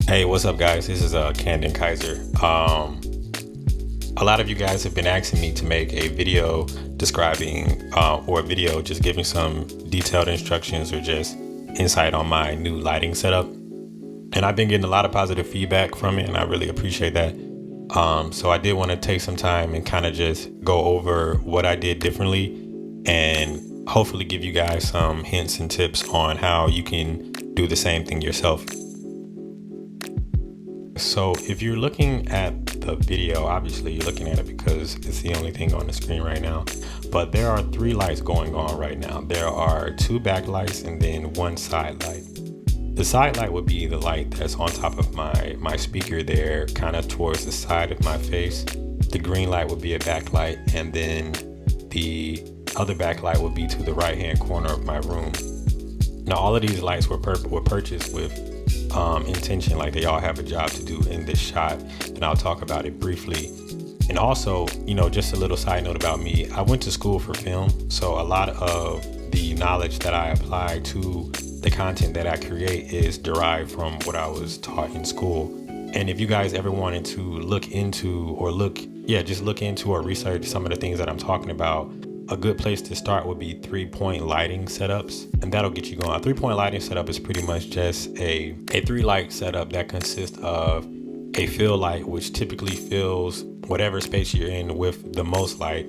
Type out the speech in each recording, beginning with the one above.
Hey, what's up, guys? This is Kandon Kyser. A lot of you guys have been asking me to make a video describing or a video just giving some detailed instructions or just insight on my new lighting setup. And I've been getting a lot of positive feedback from it, and I really appreciate that. So I did want to take some time and kind of just go over what I did differently and hopefully give you guys some hints and tips on how you can do the same thing yourself. So if you're looking at the video, obviously you're looking at it because it's the only thing on the screen right now, but there are 3 lights going on right now. There are 2 backlights and then 1 side light. The side light would be the light that's on top of my speaker there, kind of towards the side of my face. The green light would be a backlight, and then the other backlight would be to the right hand corner of my room. Now all of these lights were purchased with intention, like they all have a job to do in this shot, and I'll talk about it briefly. And also, just a little side note about me, I went to school for film, so a lot of the knowledge that I apply to the content that I create is derived from what I was taught in school. And if you guys ever wanted to look into or research some of the things that I'm talking about, a good place to start would be 3-point lighting setups, and that'll get you going. A 3-point lighting setup is pretty much just a 3-light setup that consists of a fill light, which typically fills whatever space you're in with the most light,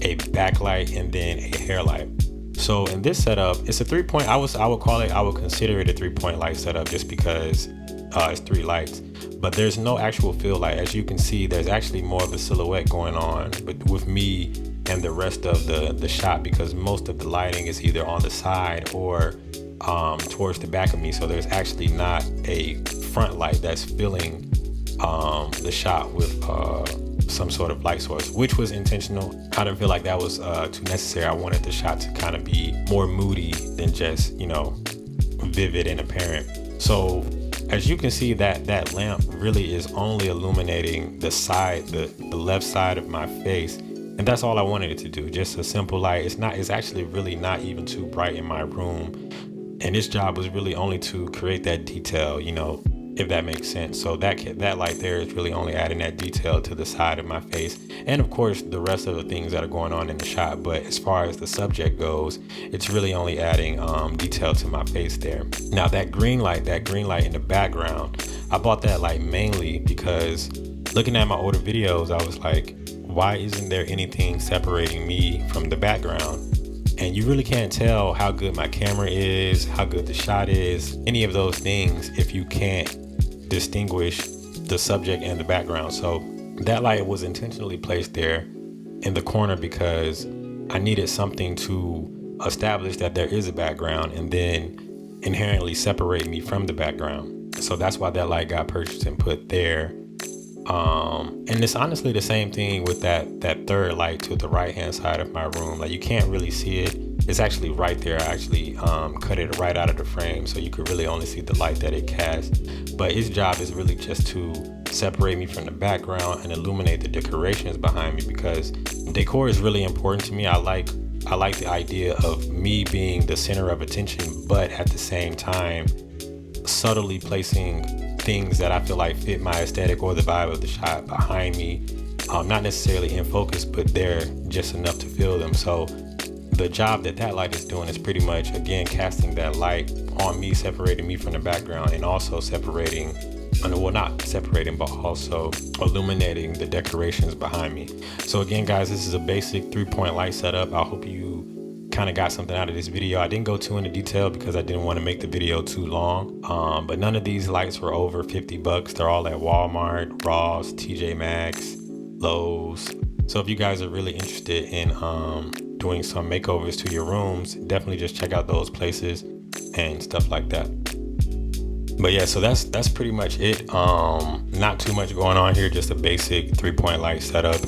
a backlight, and then a hair light. So in this setup, it's a 3-point. I would consider it a 3-point light setup just because it's 3 lights. But there's no actual fill light. As you can see, there's actually more of a silhouette going on, but with me and the rest of the shot, because most of the lighting is either on the side or towards the back of me. So there's actually not a front light that's filling the shot with some sort of light source, which was intentional. I didn't feel like that was too necessary. I wanted the shot to kind of be more moody than just, vivid and apparent. So as you can see, that lamp really is only illuminating the side, the left side of my face. And that's all I wanted it to do. Just a simple light. It's actually really not even too bright in my room. And its job was really only to create that detail, if that makes sense. So that light there is really only adding that detail to the side of my face. And of course, the rest of the things that are going on in the shot. But as far as the subject goes, it's really only adding detail to my face there. Now that green light in the background, I bought that light mainly because looking at my older videos, I was like, why isn't there anything separating me from the background? And you really can't tell how good my camera is, how good the shot is, any of those things if you can't distinguish the subject and the background. So that light was intentionally placed there in the corner because I needed something to establish that there is a background and then inherently separate me from the background. So that's why that light got purchased and put there. And it's honestly the same thing with that third light to the right hand side of my room. Like you can't really see it. It's actually right there. I actually cut it right out of the frame so you could really only see the light that it casts. But its job is really just to separate me from the background and illuminate the decorations behind me, because decor is really important to me. I like the idea of me being the center of attention, but at the same time subtly placing things that I feel like fit my aesthetic or the vibe of the shot behind me, not necessarily in focus, but they're just enough to feel them. So the job that light is doing is pretty much, again, casting that light on me, separating me from the background, and also separating, well, not separating, but also illuminating the decorations behind me. So again, guys, this is a basic 3-point light setup. I hope you kind of got something out of this video. I didn't go too into detail because I didn't want to make the video too long, but none of these lights were over $50. They're all at Walmart, Ross, TJ Maxx, Lowe's. So if you guys are really interested in doing some makeovers to your rooms, definitely just check out those places and stuff like that. But yeah, so that's pretty much it. Not too much going on here, just a basic 3-point light setup.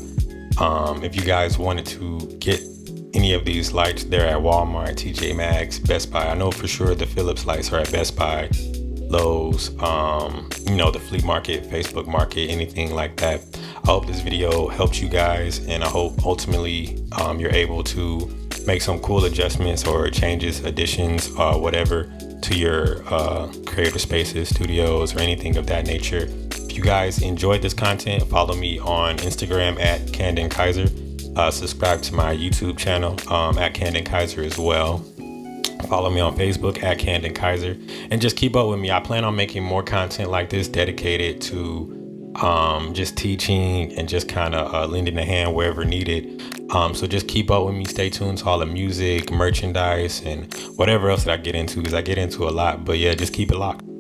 If you guys wanted to get any of these lights, they're at Walmart, TJ Maxx, Best Buy. I know for sure the Philips lights are at Best Buy, Lowe's, the flea market, Facebook market, anything like that. I hope this video helped you guys, and I hope ultimately you're able to make some cool adjustments or changes, additions, whatever to your creative spaces, studios, or anything of that nature. If you guys enjoyed this content, follow me on Instagram at Kandon Kyser. Subscribe to my YouTube channel at Kandon Kyser as well. Follow me on Facebook at Kandon Kyser, and just keep up with me. I plan on making more content like this dedicated to just teaching and just kind of lending a hand wherever needed. So just keep up with me. Stay tuned to all the music, merchandise, and whatever else that I get into, because I get into a lot. But yeah, just keep it locked.